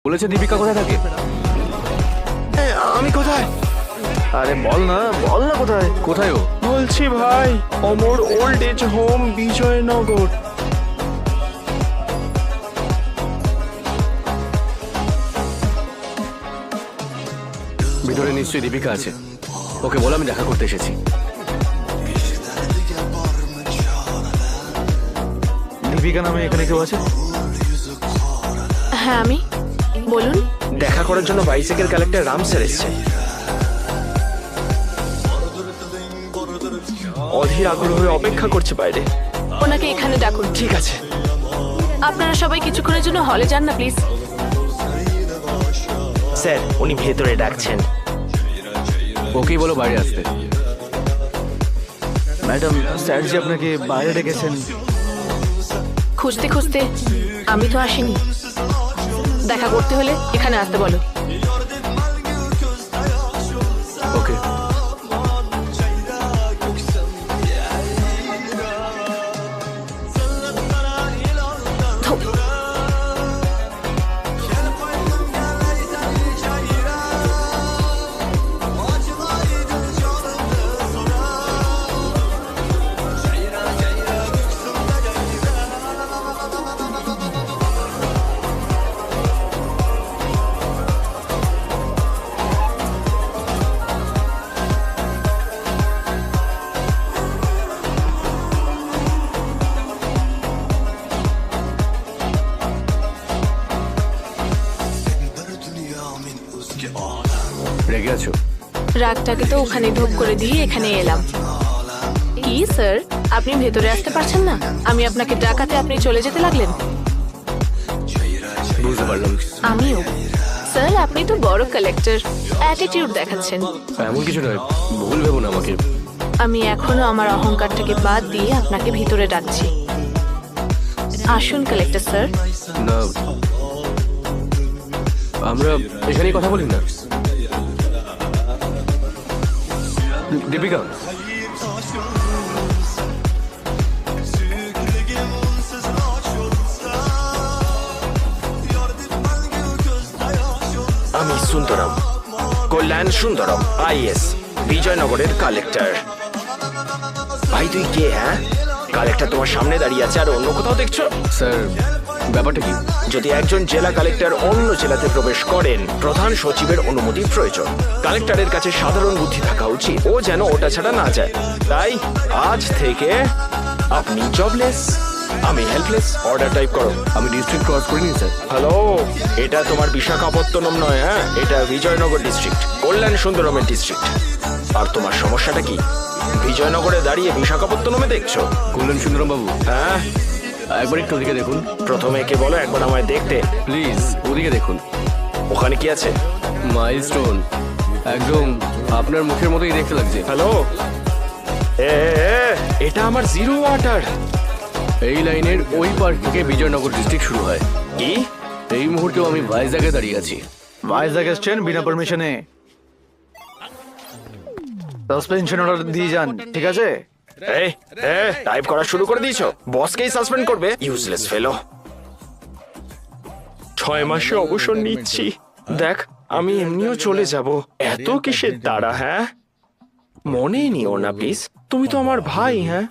বলেছে দীপিকা কোথায় থাকে? আমি কোথায়? আরে বল না কোথায়? কোথায় ও? বলছি ভাই, অমর ওল্ড এজ হোম, বিজয়নগর। ভিতরে নিশ্চয়ই দীপিকা আছে, ওকে বল আমি দেখা করতে এসেছি। দীপিকা নামে এখানে কেউ আছে? হ্যাঁ আমি, বলুন। দেখা করার জন্য বাইসাইকেল কালেক্টর রাম স্যার এসছে। অধীর আগ্রহে অপেক্ষা করছে বাইরে। ওনাকে এখানে ডাকুন। ঠিক আছে। আপনারা সবাই কিছুক্ষণের জন্য হলে যান না প্লিজ। স্যার, উনি ভেতরে ডাকছেন। ওকেই বলো বাইরে আসতে। ম্যাডাম, স্যারজি আপনাকে বাইরে ডেকেছেন। খুঁজতে খুঁজতে আমি তো আসিনি, দেখা করতে হলে এখানে আসতে বলো। ওকে। ধুর, রেগে আছো? রাগটাকে তো ওখানে ধূপ করে দিয়ে এখানে এলাম। কি স্যার, আপনি ভেতরে আসতে পারছেন না? আমি আপনাকে ডাকাতে আপনি চলে যেতে লাগলেন। বুঝতে পারলাম। আমিও। স্যার, আপনি তো বড় কালেক্টর, অ্যাটিটিউড দেখাচ্ছেন। এমন কিছু নয়, ভুল ভেবো না আমাকে। আমি এখনো আমার অহংকারটাকে বাদ দিয়ে আপনাকে ভিতরে ডাকছি। আসুন কালেক্টর স্যার। না, আমরা এখানেই কথা বলি না। দীপিকা, আমি সুন্দরম, কল্যাণ সুন্দরম, আইএস, বিজয়নগরের কালেক্টর। ভাই তুই কে? হ্যাঁ, কালেক্টর তোমার সামনে দাঁড়িয়ে আছে আর অন্য কোথাও দেখছো? স্যার ব্যাপারটা কি? যদি একজন জেলা কালেক্টর অন্য জেলাতে প্রবেশ করেন, প্রধান সচিবের অনুমতি প্রয়োজন। কালেক্টরের কাছে সাধারণ বুদ্ধি থাকা উচিত, ও যেন ওটা ছাড়া না যায়। তাই আজ থেকে আপনি জবলেস, আমি হেল্পলেস। অর্ডার টাইপ করো। আমি ডিস্ট্রিক্ট ক্রস করিনি স্যার। হ্যালো, এটা তোমার বিশাখাপত্তনম নয়, হ্যাঁ, এটা বিজয়নগর ডিস্ট্রিক্ট, কল্যাণ সুন্দরমের ডিস্ট্রিক্ট। আর তোমার সমস্যাটা কি? বিজয়নগরে দাঁড়িয়ে বিশাখাপত্তনমে দেখছো? কল্যাণ সুন্দরম বাবু, হ্যাঁ, একবার একটু ওদিকে দেখুন প্রথমে একে বলো একবার আমায় দেখতে। প্লিজ। ওদিকে দেখুন, ওখানে কি আছে? মাইলস্টোন, একদম আপনার মুখের মতোই দেখতে লাগছে। হ্যালো, এটা আমার জিরো ওয়াটার। এই লাইনের ওই পার্ক থেকে বিজয়নগর ডিস্ট্রিক্ট শুরু হয়। কি? এই মুহূর্তেও আমি ভাইজাগে দাঁড়িয়ে আছি। ভাইজাগ এসছেন বিনা পারমিশনে, সাসপেনশন অর্ডার দিয়ে যান, ঠিক আছে? টাইপ করা শুরু করে দিয়েছো? বসকেই সাসপেন্ড করবে? ইউজলেস ফেলো। 6 মাসে অবসর নিচ্ছি। দেখ, আমি এমনিও চলে যাব, এত কিসের তাড়া? হ্যাঁ, মনে নিও না প্লিজ, তুমি তো আমার ভাই। হ্যাঁ,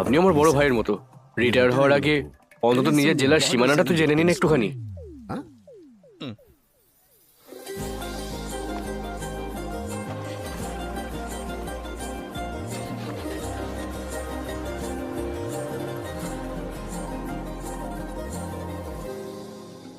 আপনি আমার বড় ভাইয়ের মতো। রিটায়ার হওয়ার আগে অন্তত নিজের জেলার সীমানাটা তো জেনে নিন একটুখানি।